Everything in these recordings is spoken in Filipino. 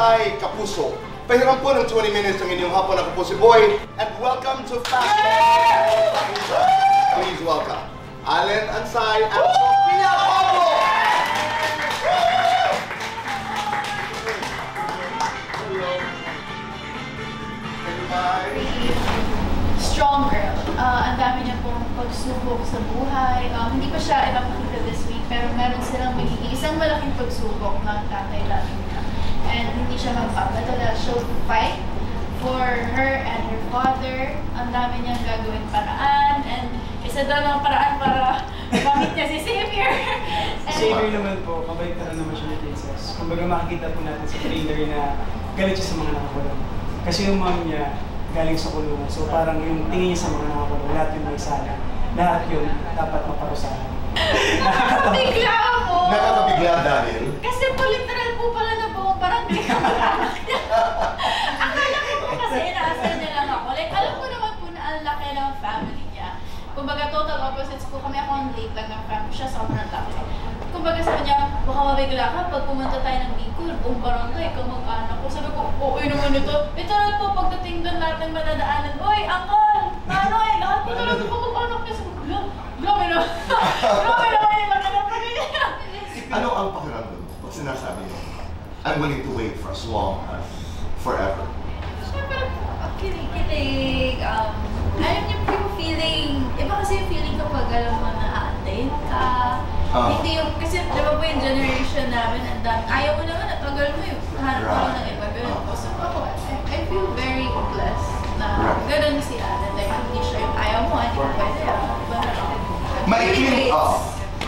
Tatay Kapuso. Pahiram po ng 20 minutes ang inyong hapon na Kapuso Boy. And welcome to Fast Please welcome Allen Ansay and Sofia Pablo! Strong girl. Ang dami niya pong pagsubok sa buhay. Hindi pa siya ipapakita this week, pero meron silang magiging isang malaking pagsubok ng tatay namin niya. And hindi siya magpapadala. She'll fight for her and her father. Ang dami niyang gagawin paraan. And isa daw ng paraan para gamit niya si Xavier. Xavier naman po, kabaliktaran naman siya ni Princess. Kumbaga makikita po natin sa trailer na galit siya sa mga nakakulong. Kasi yung mom niya galing sa kulungan. So parang yung tingin niya sa mga nakakulong, lahat yung may sana. Lahat yun dapat maparusahan. Nakakabigla ako! Nakakabigla dahil? Kasi po literal po pala na buong barangay kamag-anak niya. Akala ko po kasi inaasal niya lang ako. Like, alam ko naman po na ang laki ng family niya. Kumbaga, total opposites po kami. Ako ang late lang ng family siya, sobrang laki. Kumbaga sabi niya, baka mabigla ka pag pumunta tayo ng Bicol, buong barangay, kamag-anak ko. Sabi ko, okay naman ito. Literal po, pagdating doon lahat ng madadaanan, oy, uncle, nanay, lahat po talaga kamag-anak niya. Sabi ko, grabe naman. Grabe naman yung laki ng pamilya. Ano ang pakiramdam mo pag sinasabi mo, I'm willing to wait for as long as forever? Siyempre po, kilig-kilig. Alam niyo po yung feeling, iba kasi yung feeling kapag alam mo na aantayin ka. Hindi yung, kasi di ba po yung generation namin, ayaw mo naman, tagal mo yung hanap mo ng iba. Ganun po. So ako, I feel very blessed na ganun si Allen. Like, hindi siya yung ayaw mo, hindi ko pwede.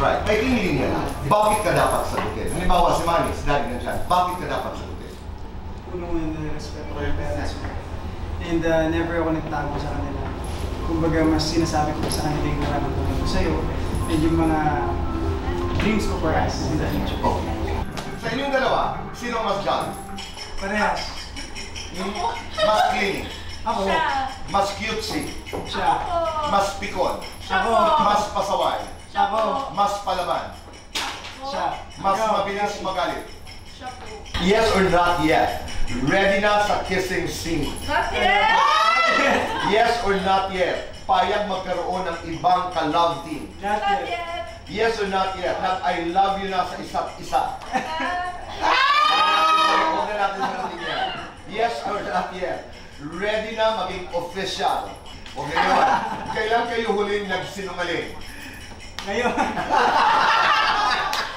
Maikling linya na. Bakit ka dapat sagutin? Halimbawa si Manny, si Daddy nandyan, bakit ka dapat sagutin? Unang respeto ko yung parents ko. And never ako nagtago sa kanila. Kumbaga, mas sinasabi ko sa kanila yung nararamdaman ko sa'yo. And yung mga dreams ko for us in the future. Okay. Sa inyong dalawa, sino mas jolly? Parehas. Mas clingy? Ako. Mas cutesy? Siya. Mas pikon? Ako. Mas pasaway? Ako. Mas palaman? Siya. Mas mabilis magalit? Siya po. Yes or not yet? Ready na sa kissing scene? Not yet! Yes or not yet? Payag magkaroon ng ibang ka-love team? Not Not yet. yet! Yes or not yet? Nag I love you na sa isa't isa? Huwag na natin sagutin yan. Yes or not yet? Ready na maging official? O ngayon, kailan kayo huling nagsinungaling? Ngayon.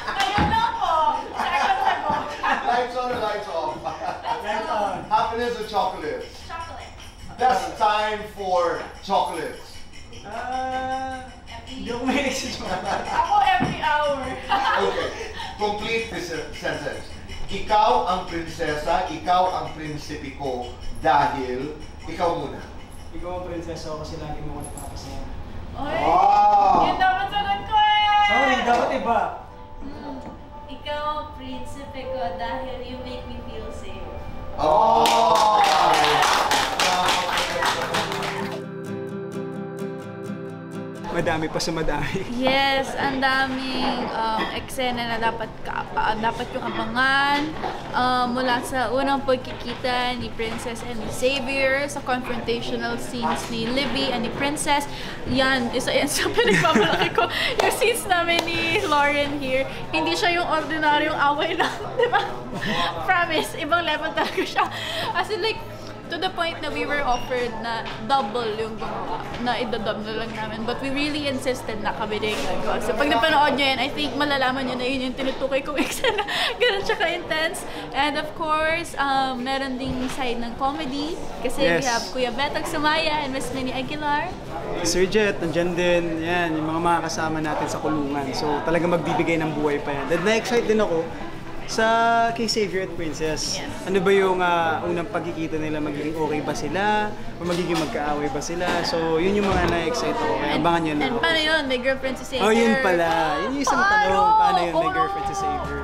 Ngayon lang po! Second sagot! Lights on or lights off? Lights on. Happiness or chocolates? Chocolate. Best time for chocolates? Hindi ako mahilig sa chocolate. Ako every hour. Okay, complete this sentence. Ikaw ang prinsesa, ikaw ang prinsipe ko dahil ikaw muna. Ikaw ang prinsesa ko kasi lagi mo ako napapasaya. Oy! Wow! Yun dapat sagot ko eh! Sorry, dapat iba. Ikaw ang prinsipe ko dahil you make me feel safe. Oh! Madami pa sa madami. Yes, ang daming eksena na dapat yung abangan mula sa unang pagkikita ni Princess and ni Xavier, sa confrontational scenes ni Libby and ni Princess. Yan, isa yan sa pinagpamalaki ko. Yung scenes namin ni Lauren here, hindi siya yung ordinaryong away lang, di ba? Promise, ibang level talaga siya. As in like, to the point na we were offered na double yung gumawa, na idadub na lang namin. But we really insisted na kami na yung gagawa. So pag napanood nyo yan, I think malalaman nyo na yun yung tinutukoy kong eksena. Ganun siya ka-intense. And of course, meron ding side ng comedy. Kasi we have Kuya Betog Sumaya and Miss Minnie Aguilar. Sir Jet, nandyan din. Yan, yung mga kasama natin sa kulungan. So talagang magbibigay ng buhay pa yan. Na-excite din ako sa kay Xavier at Princess. Yes. Ano ba yung unang pagkikita nila? Magiging okay ba sila? O magiging magkaaway ba sila? So yun yung mga na-excite ako. Kaya abangan nyo na. And paano yun? May girlfriend si Xavier? Oh, yun pala. Yun yung isang tanong. Paano yun? May girlfriend si Xavier.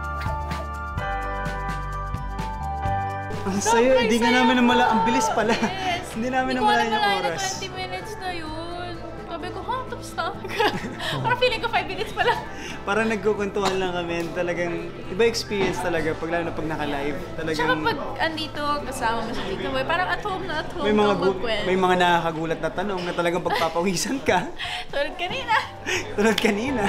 Ang sayo, hindi nga namin namala. Ang bilis pala. Yes. Hindi namin namala yung oras. 20 minutes na yun. Sabi ko, ha? tapos na. Parang feeling ko 5 minutes pa lang. Parang nagkukwentuhan lang kami. Talagang iba experience talaga pag lalo na pag naka-live. Tsaka Talagang pag andito, kasama mo si Tito Boy, parang at home na at home may mga kang magkwento. may mga nakakagulat na tanong na talagang pagpapawisan ka. Tulad kanina. Tulad kanina.